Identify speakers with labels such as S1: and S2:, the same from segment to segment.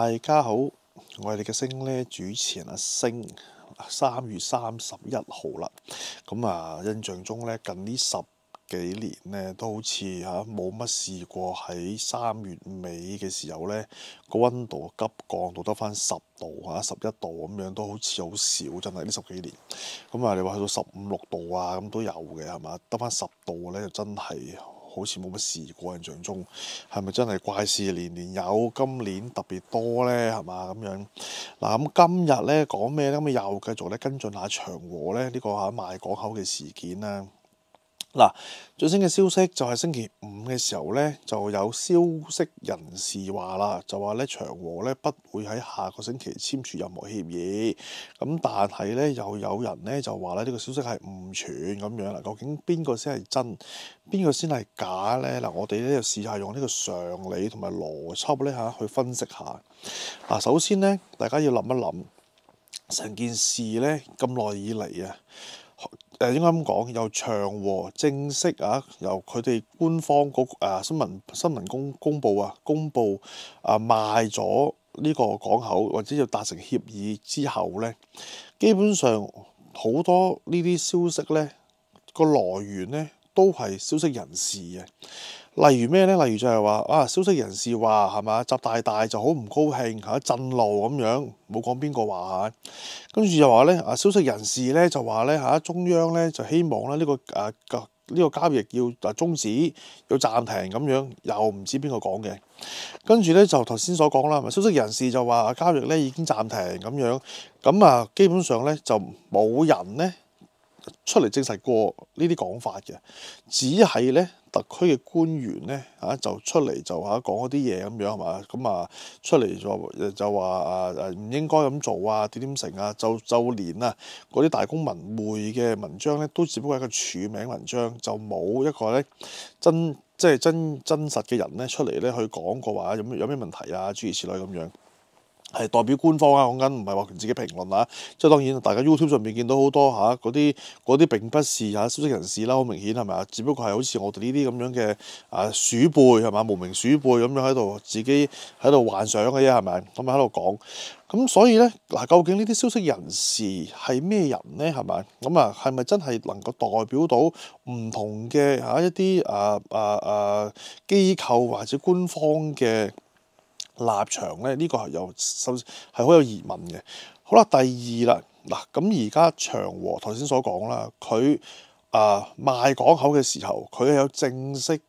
S1: 大家好，我係你嘅星呢主持人阿星。3月31號啦，印象中咧近呢10幾年咧都好似冇乜試過喺3月尾嘅時候咧個溫度急降到得返10度11度咁樣，都好似好少，真係呢10幾年。你話去到15、6度咁都有嘅係嘛？得返10度咧就真係好似冇乜試過。印象中係咪真係怪事年年有，今年特別多呢？係嘛咁樣？咁今日咧講咩咧？咁又繼續咧跟進下長和咧呢個賣港口嘅事件啦。最新嘅消息就係星期5嘅時候咧，就有消息人士話啦，就話咧長和咧不會喺下個星期簽署任何協議。但係咧又有人咧就話咧呢個消息係誤傳咁樣啦。究竟邊個先係真，邊個先係假咧？我哋咧就試下用呢個常理同埋邏輯咧去分析下。首先咧，大家要諗一諗成件事咧咁耐以嚟應該咁講，由長和正式由佢哋官方新聞公佈賣咗呢個港口或者要達成協議之後咧，基本上好多呢啲消息咧個來源咧都係消息人士嘅。例如咩咧？例如就係話消息人士話係嘛，習大大就好唔高興震怒咁樣，冇講邊個話跟住又話咧消息人士咧就話咧中央咧就希望咧呢個交易要終止，要暫停咁樣，又唔知邊個講嘅。跟住咧就頭先所講啦，消息人士就話交易咧已經暫停咁樣，基本上咧就冇人咧出嚟證實過呢啲講法嘅，只係咧特區嘅官員咧就出嚟就講嗰啲嘢咁樣係嘛，出嚟就話唔應該咁做點成就連嗰啲大公文匯嘅文章咧都只不過係一個署名文章，就冇一個咧真實嘅人咧出嚟咧去講過話有咩問題諸如此類咁樣。係代表官方講緊，唔係話佢自己評論即係當然，大家 YouTube 上面見到好多嗰啲並不是消息人士啦，好明顯係咪？只不過係好似我哋呢啲咁樣嘅鼠輩係嘛，無名鼠輩咁樣喺度自己喺度幻想嘅啫係咪？咁喺度講。咁所以咧究竟呢啲消息人士係咩人咧係咪？係咪真係能夠代表到唔同嘅一啲機構或者官方嘅立場咧？呢個係好有疑問嘅。好啦，第二啦，咁而家長和頭先所講啦，佢賣港口嘅時候，佢係有正式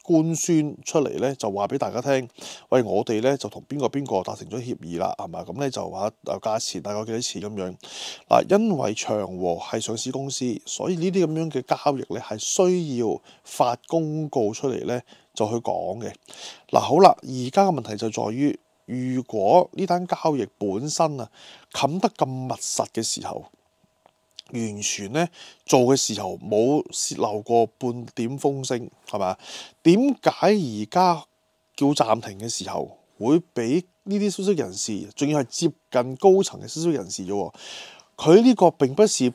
S1: 官宣出嚟咧，就話俾大家聽，喂，我哋咧就同邊個達成咗協議啦，係嘛？咁咧就價錢大概幾多錢咁樣。因為長和係上市公司，所以呢啲咁樣嘅交易咧係需要發公告出嚟咧就去講嘅。好啦，而家嘅問題就在於，如果呢單交易本身冚得咁密實嘅時候，完全咧做嘅時候冇洩漏過半點風聲，係嘛？點解而家叫暫停嘅時候會俾呢啲消息人士，仲要係接近高層嘅消息人士啫？佢呢個並不是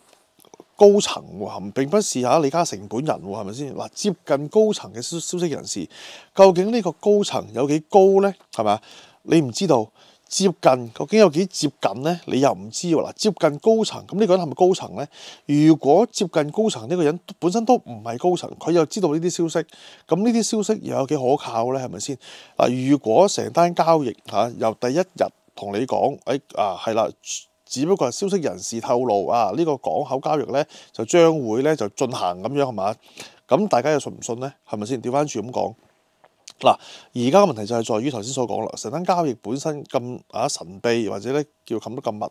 S1: 高層喎，並不是李嘉誠本人喎，係咪先？接近高層嘅消息人士，究竟呢個高層有幾高呢？係咪？你唔知道。接近究竟有幾接近呢？你又唔知喎。接近高層，咁呢個人係咪高層呢？如果接近高層呢個人本身都唔係高層，佢又知道呢啲消息，咁呢啲消息又有幾可靠呢？係咪先？如果成單交易由第一日同你講，係啦，只不過係消息人士透露呢個港口交易呢就將會呢就進行咁樣係嘛？咁大家又信唔信呢？係咪先？調翻轉咁講。而家嘅問題就係在於頭先所講啦，成單交易本身咁神秘，或者咧叫冚得咁密，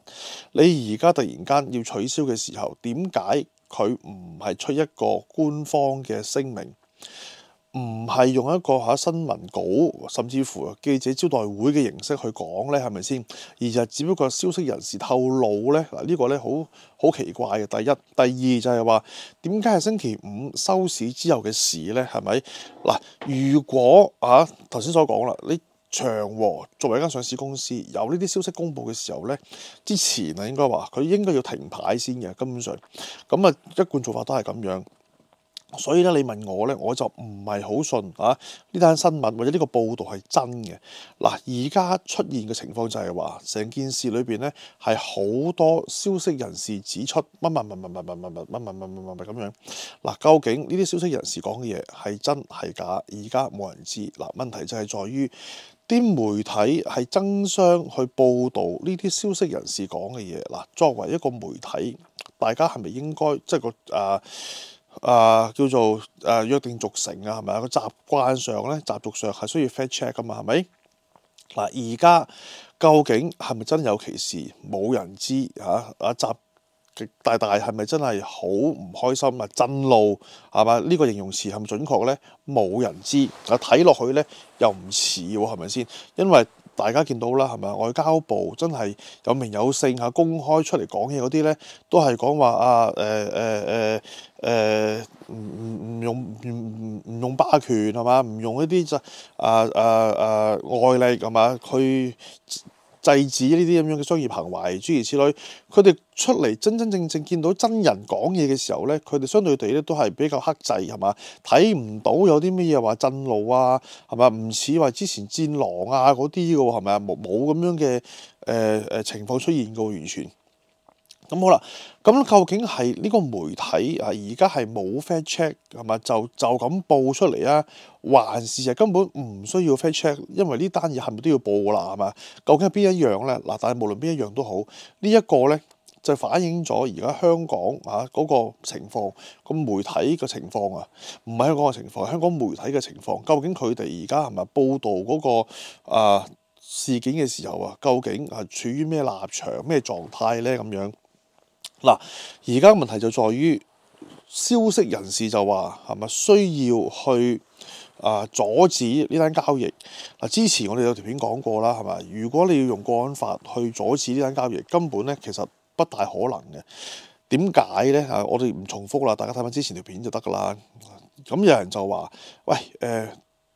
S1: 你而家突然間要取消嘅時候，點解佢唔係出一個官方嘅聲明？唔係用一個新聞稿，甚至乎記者招待會嘅形式去講咧，係咪先？而就只不過消息人士透露咧，呢個咧好奇怪嘅。第一，第二就係話點解係星期5收市之後嘅事咧？係咪？如果頭先所講啦，你長和作為一間上市公司，有呢啲消息公佈嘅時候咧，之前應該話佢應該要停牌先嘅，根本上咁一貫做法都係咁樣。所以咧，你問我咧，我就唔係好信呢單新聞或者呢個報導係真嘅。嗱，而家出現嘅情況就係話，成件事裏邊咧係好多消息人士指出乜咁樣。嗱，究竟呢啲消息人士講嘅嘢係真係假？而家冇人知。嗱，問題就係在於啲媒體係爭相去報導呢啲消息人士講嘅嘢。嗱，作為一個媒體，大家係咪應該即係叫做約定俗成啊？係咪個習慣上咧，習俗上係需要 fact check 噶嘛？係咪？嗱，而家究竟係咪真有其事？冇人知嚇。習大大係咪真係好唔開心啊？震怒係嘛？呢個形容詞係咪準確咧？冇人知。睇落去咧又唔似喎，係咪先？因為大家見到啦，係咪外交部真係有名有姓公開出嚟講嘢嗰啲咧，都係講話唔用霸權係嘛？唔用一啲外力係嘛？去制止呢啲咁樣嘅商業行為，諸如此類。佢哋出嚟真真正正見到真人講嘢嘅時候咧，佢哋相對地咧都係比較克制係嘛？睇唔到有啲乜嘢話震怒啊係嘛？唔似話之前戰狼啊嗰啲嘅喎係咪啊？冇咁樣嘅情況出現過完全。咁好啦，咁究竟係呢個媒體而家係冇 fact check 係嘛？就咁報出嚟啊，還是係根本唔需要 fact check？因為呢單嘢係咪都要報㗎啦？係嘛？究竟係邊一樣咧？嗱，但係無論邊一樣都好，呢一個咧就反映咗而家香港嗰個情況，個媒體嘅情況唔係香港嘅情況，香港媒體嘅情況，究竟佢哋而家係咪報導嗰個事件嘅時候究竟係處於咩立場、咩狀態咧？咁樣。嗱，而家問題就在於消息人士就話係咪需要去阻止呢單交易？嗱，之前我哋有條片講過啦，係咪？如果你要用國安法去阻止呢單交易，根本咧其實不大可能嘅。點解咧？我哋唔重複啦，大家睇翻之前條片就得㗎啦。咁有人就話：喂，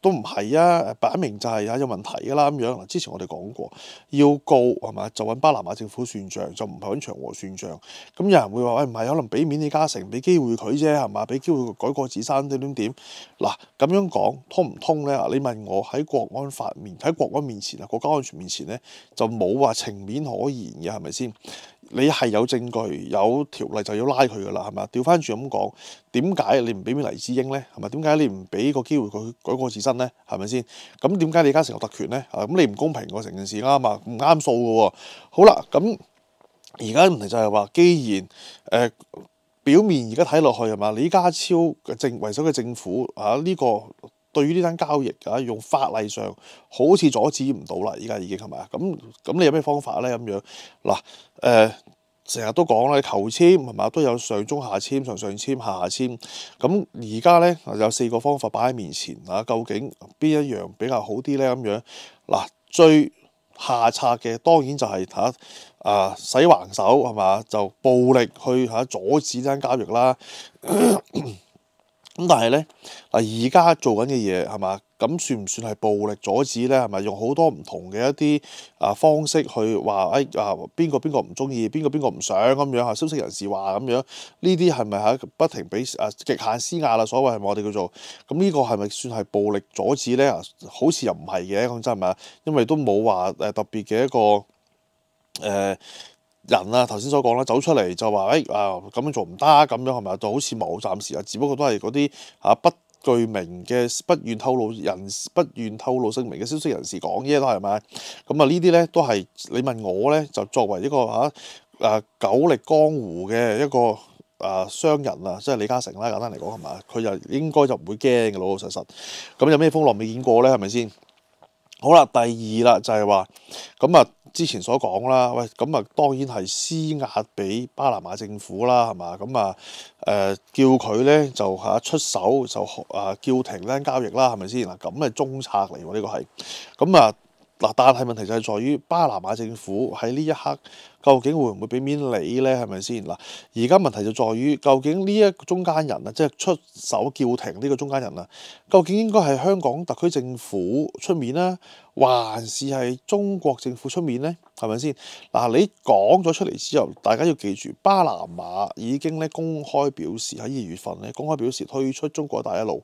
S1: 都唔係啊，擺明就係有問題㗎啦咁樣。嗱，之前我哋講過，要告係嘛，就揾巴拿馬政府算賬，就唔係揾長和算賬。咁有人會話：喂，唔係，可能俾面李嘉誠，俾機會佢啫係嘛，俾機會佢改過自新點。嗱，咁樣講通唔通咧？你問我喺國安面前國家安全面前咧，就冇話情面可言嘅係咪先？你係有證據有條例就要拉佢㗎啦，係咪？調翻轉咁講，點解你唔俾面黎智英咧？係咪？點解你唔俾個機會佢改過自新咧？係咪先？咁點解李嘉誠有特權咧？咁你唔公平喎，成件事啱啊，唔啱數㗎喎。好啦，咁而家問題就係話，既然表面而家睇落去係嘛，李家超嘅為首嘅政府呢個對於呢單交易用法例上好似阻止唔到啦，而家已經係咪啊？咁你有咩方法咧？咁樣嗱，成日都講啦，求簽係嘛，都有上中下簽、上簽、下簽。咁而家咧有4個方法擺喺面前究竟邊一樣比較好啲咧？咁樣嗱，最下策嘅當然就係使橫手係嘛，就暴力去阻止呢單交易啦。咁但係咧而家做緊嘅嘢係嘛？咁算唔算係暴力阻止咧？係咪用好多唔同嘅一啲方式去話邊個唔中意，邊個唔想咁樣消息人士話咁樣，呢啲係咪不停俾極限施壓啦？所謂係咪我哋叫做咁，呢個係咪算係暴力阻止咧？好似又唔係嘅，講真係咪？因為都冇話特別嘅一個人頭先所講啦，走出嚟就話咁樣做唔得，咁樣係咪？就好似冇，暫時只不過都係嗰啲不具名嘅不願透露姓名嘅消息人士講嘢都係咪？咁呢啲咧都係你問我咧，就作為一個久歷江湖嘅一個商人即係李嘉誠啦，簡單嚟講係咪？佢就應該就唔會驚嘅，老老實實。咁有咩風浪未見過咧？係咪先？好啦，第二啦就係話咁之前所講啦，喂，咁當然係施壓俾巴拿馬政府啦，係嘛？咁叫佢咧就出手就叫停呢單交易啦，係咪先？嗱，咁中策嚟喎，呢個係咁嗱，但係問題就係在於巴拿馬政府喺呢一刻究竟會唔會俾面你呢？係咪先？嗱，而家問題就在於，究竟呢一個中間人啊，即係出手叫停呢個中間人啊，究竟應該係香港特區政府出面啦，還是係中國政府出面呢？係咪先？嗱，你講咗出嚟之後，大家要記住，巴拿馬已經咧公開表示喺2月份咧公開表示退出中國一帶一路。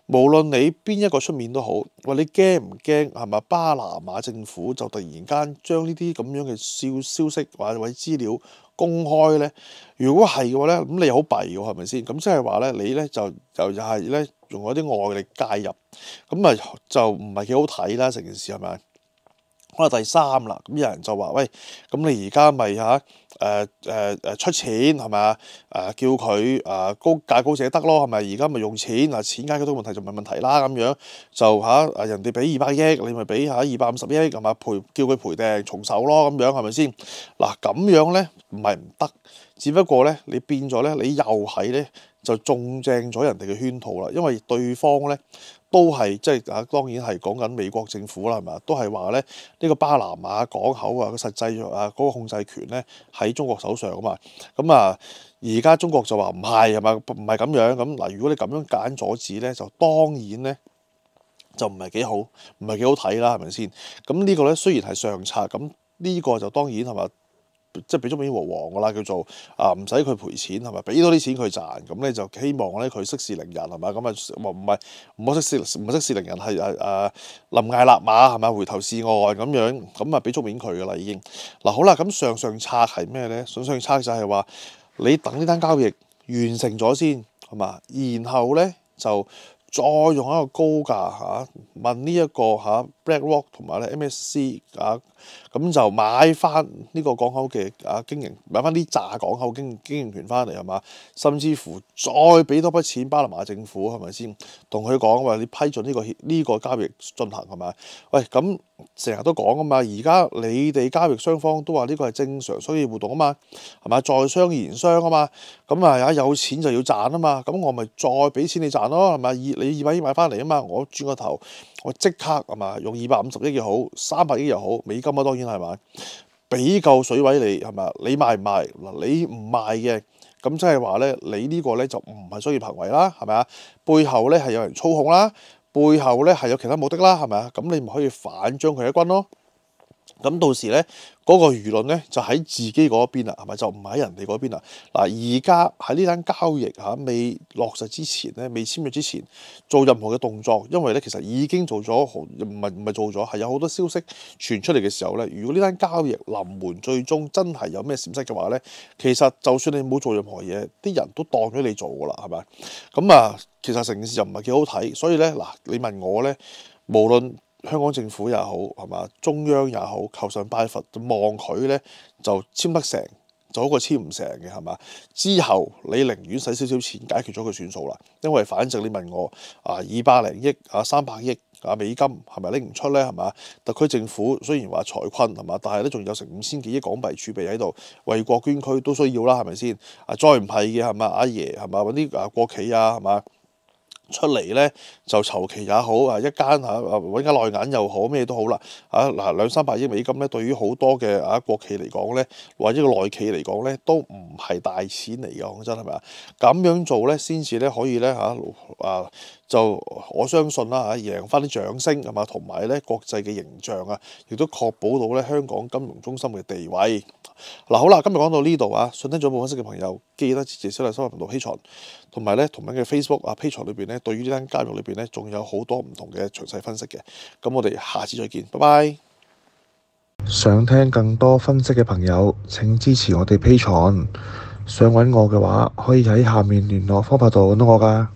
S1: 無論你邊一個出面都好，喂，你驚唔驚係咪？巴拿馬政府就突然間將呢啲咁樣嘅消息或者資料公開呢？如果係嘅話呢，咁你好弊喎，係咪先？咁即係話呢，你呢就又係呢用一啲外力介入，咁啊就唔係幾好睇啦，成件事係咪？可能第三啦，咁有人就話：喂，咁你而家咪出錢係咪啊？叫佢價高者得咯，係咪？而家咪用錢錢解決到問題就唔係問題啦，咁樣就人哋俾200億，你咪俾250億係嘛？叫佢賠訂重手咯，咁樣係咪先？嗱，咁樣咧唔係唔得，只不過咧你變咗咧，你又係咧就中正咗人哋嘅圈套啦，因為對方咧。都係即係當然係講緊美國政府啦，係咪？都係話咧呢個巴拿馬港口個實際嗰個控制權咧喺中國手上啊嘛。咁而家中國就話唔係咪？唔係咁樣咁嗱。如果你咁樣夾硬阻止咧，就當然咧就唔係幾好，唔係幾好睇啦，係咪先？咁呢個咧雖然係上策，咁呢個就當然係咪？即係俾咗面和黃㗎啦，叫做唔使佢賠錢係咪？俾多啲錢佢賺，咁咧就希望咧佢息事寧人係咪？咁唔好息事寧人係臨崖勒馬係咪？回頭是岸咁樣，咁俾足面佢㗎啦已經。嗱好啦，咁上策係咩咧？上策就係話你等呢單交易完成咗先係嘛，然後咧就再用一個高價問呢一個BlackRock 同埋咧 MSC 咁就買翻呢個港口嘅經營，買翻啲炸港口經營權翻嚟係嘛？甚至乎再俾多筆錢巴拿馬政府係咪先？同佢講話你批准呢個交易進行係咪？喂，咁成日都講啊嘛，而家你哋交易雙方都話呢個係正常商業活動啊嘛，係咪？在商言商啊嘛，咁有錢就要賺啊嘛，咁我咪再俾錢你賺咯係咪？你200億買翻嚟啊嘛，我轉個頭我即刻係嘛，用250億又好300億又好美金啊，當然係咪？俾夠水位你係咪？你賣唔賣？嗱，你唔賣嘅，咁即係話咧，你呢個咧就唔係商業行為啦，係咪啊？背後咧係有人操控啦，背後咧係有其他目的啦，係咪啊？咁你咪可以反將佢一軍咯。咁到時咧，嗰個輿論咧就喺自己嗰邊啦，係咪？就唔喺人哋嗰邊啦。嗱，而家喺呢單交易未落實之前咧，未簽約之前做任何嘅動作，因為咧其實已經做咗，唔係做咗，係有好多消息傳出嚟嘅時候咧，如果呢單交易臨門最終真係有咩閃失嘅話咧，其實就算你冇做任何嘢，啲人都當咗你做噶啦，係咪？咁其實成件事就唔係幾好睇，所以咧嗱，你問我咧，無論香港政府也好係嘛，中央也好，求神拜佛，望佢咧就簽得成，就好過簽唔成嘅係嘛。之後你寧願使少少錢解決咗佢算數啦，因為反正你問我200零億300億美金係咪拎唔出咧係嘛？特區政府雖然話財困係嘛，但係咧仲有成5000幾億港幣儲備喺度，為國捐軀都需要啦，係咪先？再唔係嘅係嘛，阿爺係嘛，揾啲國企係嘛？出嚟咧就籌期也好一間揾間內銀又好咩都好啦200-300億美金咧，對於好多嘅國企嚟講咧，或者個內企嚟講咧，都唔係大錢嚟嘅，講真係咪啊？咁樣做咧，先至咧可以咧就我相信啦贏翻啲掌聲係嘛，同埋咧國際嘅形象亦都確保到咧香港金融中心嘅地位。嗱好啦，今日講到呢度信聽咗部分析嘅朋友，記得支持小麗新聞頻道 Patreon，同埋咧同樣嘅 Facebook Patreon 裏邊咧，對於呢單交易裏邊咧，仲有好多唔同嘅詳細分析嘅。咁我哋下次再見，拜拜。
S2: 想聽更多分析嘅朋友，請支持我哋 Patreon。想揾我嘅話，可以喺下面聯絡方法度揾到我㗎。